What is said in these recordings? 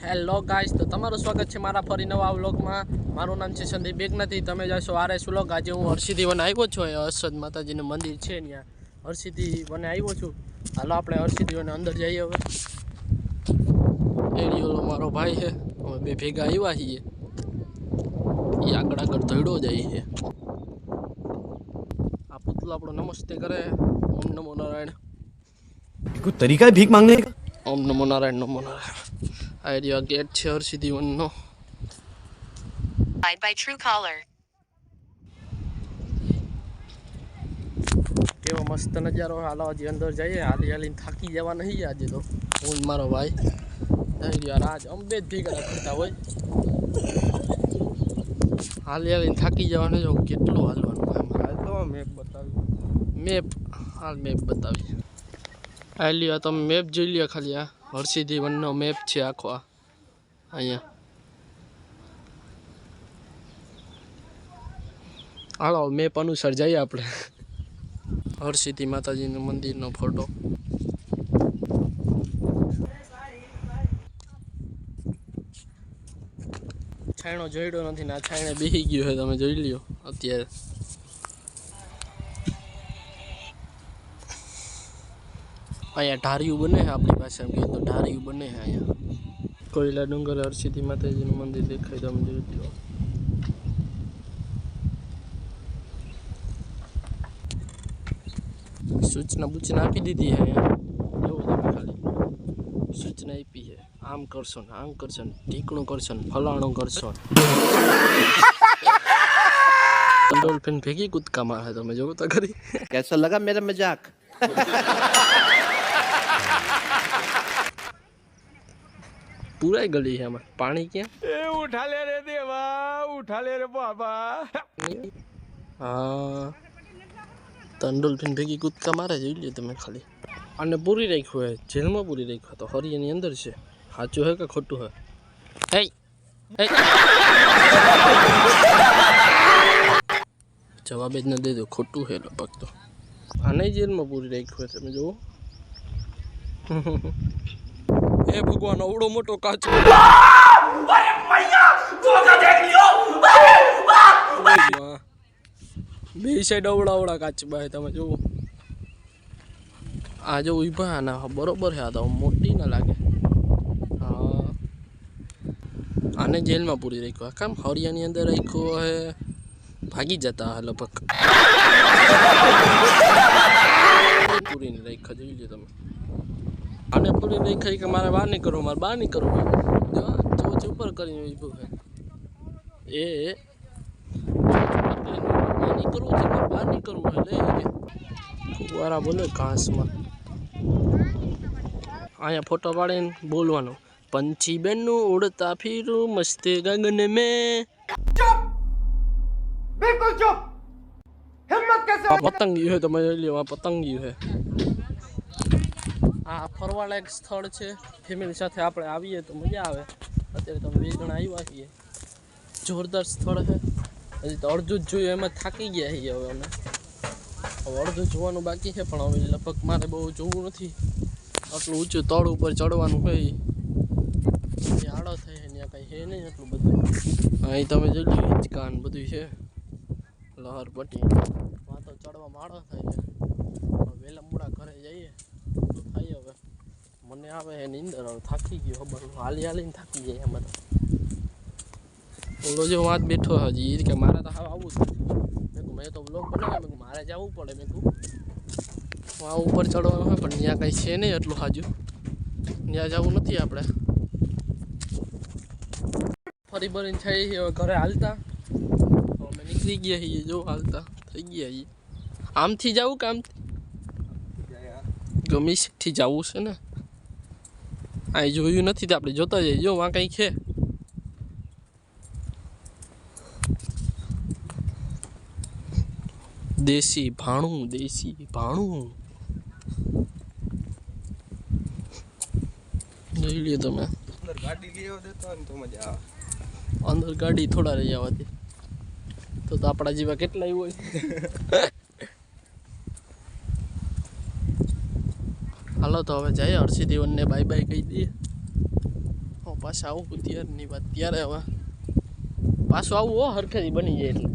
Hello guys, તો તમારું સ્વાગત છે મારા ફરી નવા વ્લોગમાં. મારું નામ છે સંદીપ બેગનાથી. તમે જશો આરએસ વ્લોગ. આજે હું હરસિદ્ધિ વન આવ્યો છું. એ હર્ષદ માતાજીનું મંદિર છે ત્યાં હરસિદ્ધિ વને આવ્યો છું. હાલો આપણે હરસિદ્ધિ વને અંદર જઈએ. હવે એરિયોલો મારો ભાઈ છે, અમે બે ભેગા આવ્યા છીએ. એ આગળ આગળ ધોઈડો જાય છે. આ પુતલો આપણો નમસ્તે કરે. ઓમ નમો નારાયણ. कुछ तरीका है भीख मांगने का? ઓમ નમો નારાયણ, નમો નારાયણ. આ એરિયો ગેટ છે હરસિદ્ધિ વનનો. by Truecaller. કેવો મસ્ત નજારો. હાલો હજી અંદર જઈએ. હાલી હાલીને થાકી જવા નહીં આજે તો. હું મારો ભાઈ આજ અંબે જ ભેગા કરતા હોય. હાલી હાલીને થાકી જવાનું. જો કેટલું હાલવાનું. મેપ બતાવી. મેપ બતાવી. આ લ્યો તમે મેપ જોઈ લ્યો ખાલી. આ હરસિદ્ધિ વનનો મેપ છે આખો. આ અહીંયા હાલો મેપ અનુસાર જઈએ આપણે. હરસિદ્ધિ માતાજીનું મંદિરનો ફોટો. છાયણો જોઈડો નથી ને આ છાયણે બેસી ગયો છે. તમે જોઈ લ્યો અત્યારે. અહીંયા ઢારિયું બને છે આપણી પાસે. એમ કહીએ તો ઢારિયું બને છે અહીંયા. કોયલા ડુંગર હરસિદ્ધિ માતાજીનું મંદિર દેખાય. તમે જોઈ લો. સૂચના બૂચના આપી દીધી છે અહીંયા. જોવો તમે ખાલી સૂચના આપી છે. આમ કરશો ને આમ કરશો ને ઢીકણું કરશો ને ફલાણું કરશો. ડોલ્ફિન ભેગી કૂદકા મારે. તમે જોવો તો ખરી. कैसा लगा मेरा मजाक? પૂરાઈ ગલી છે આમાં. પાણી ક્યાં? उठा ले रे देवा, उठा ले रे बाबा. હા તંડોલ્ફિન ભેગી કૂદકા મારે. જોઈ લ્યો તમે ખાલી. અને પૂરી રાખ્યું હે જેલમાં. પૂરી રાખ્યું તો હરિયાની અંદર છે. સાચું હે કે ખોટું હે? હે જવાબ જ ન દે દો. ખોટું હે લગભગ તો. આને જેલમાં પૂરી રાખ્યું હે. તમે જુઓ. હે ભગવાન, અવડો મોટો કાચો. બે સાઈડ અવડા કાચબા. તમે જુઓ. આ જો ઉભા આના બરોબર છે. આ તો મોટી ના લાગે. હા આને જેલમાં પૂરી રાખ્યો. કામ હરિયાની અંદર રાખ્યો હે. ભાગી જતા હે લગભગ. પૂરી નહીં રાખ્યા. જોઈ લો તમે. આને પૂરી રાખાઈ કે મારે બહાર નહીં કરવું, મારે બહાર નહીં કરવું. જો ઉપર કરીને ઊભું છે. એ નહીં કરવું છે, મારે બહાર નહીં કરવું. એટલે ફુવારા બોલે ઘાસમાં. અહીંયા ફોટો પાડીને બોલવાનું. પંછી બેનનું ઉડતા ફીરું મસ્તે ગગન મેં. बिल्कुल चुप. हिम्मत कैसे? પતંગિયું છે. તમે જોઈ લો. આ પતંગિયું છે. આ ફરવાલાયક સ્થળ છે. ફેમિલી સાથે આપણે આવીએ તો મજા આવે. અત્યારે તમે 2 જણા આવ્યા છીએ. જોરદાર સ્થળ છે. હજી તો અડધું જ જોયું એમાં થાકી ગયા છીએ. હવે અમે અડધું જોવાનું બાકી છે. પણ હવે લગભગ મારે બહુ જોવું નથી. આટલું ઊંચું તળ ઉપર ચડવાનું હોય. એ આડો થાય ત્યાં કંઈ છે નહીં એટલું બધું. અહીં તમે જોઈ લો. હિંચકાન બધું છે. લહર પટ્ટી માં તો ચડવામાં આડો થાય છે. વહેલા મોડા ઘરે જઈએ તો થાય. હવે મને આવે છે નીંદર. હવે થાકી ગયો. ખબર હાલી હાલીને થાકી જાય એમાં. ઓલો જો વાત બેઠો હજી કે મારે તો હવે આવવું જ નથી. મેં તો બ્લોગ બનાવ્યો. મેં મારે જવું પડે. મેં કહું આ ઉપર ચડવાનું હોય પણ ત્યાં કંઈ છે નહીં એટલું હાજુ. ત્યાં જવું નથી આપણે. ફરી ભરીને થઈ હવે ઘરે હાલતા. અમે નીકળી ગયા છીએ. જો હાલતા થઈ ગયા છીએ. આમથી જવું કે આમથી? ગમીથી જવું છે ને. અહીં જોયું નથી તો આપણે જોતા જઈએ. જો આ કંઈ છે. દેશી ભાણું. દેશી ભાણું જોઈ લ્યો તમે. अंदर गाड़ी ले देता है तो मजा આવે. અંદર ગાડી થોડા રહી આવતી તો આપણા જેવા કેટલાય હોય. હાલો તો હવે જઈએ હરસિદ્ધિ વનને બાય બાય કહી દઈએ. પાછા આવું ત્યારની વાત ત્યારે હવે પાછું આવું હો હરખેથી બની જાય એટલે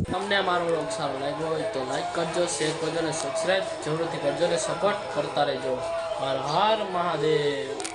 તમને મારો વ્લોગ સારો લાગ્યો હોય તો લાઈક કરજો, શેર કરજો અને સબસ્ક્રાઈબ જરૂરથી કરજો અને સપોર્ટ કરતા રહેજો. હર હર મહાદેવ.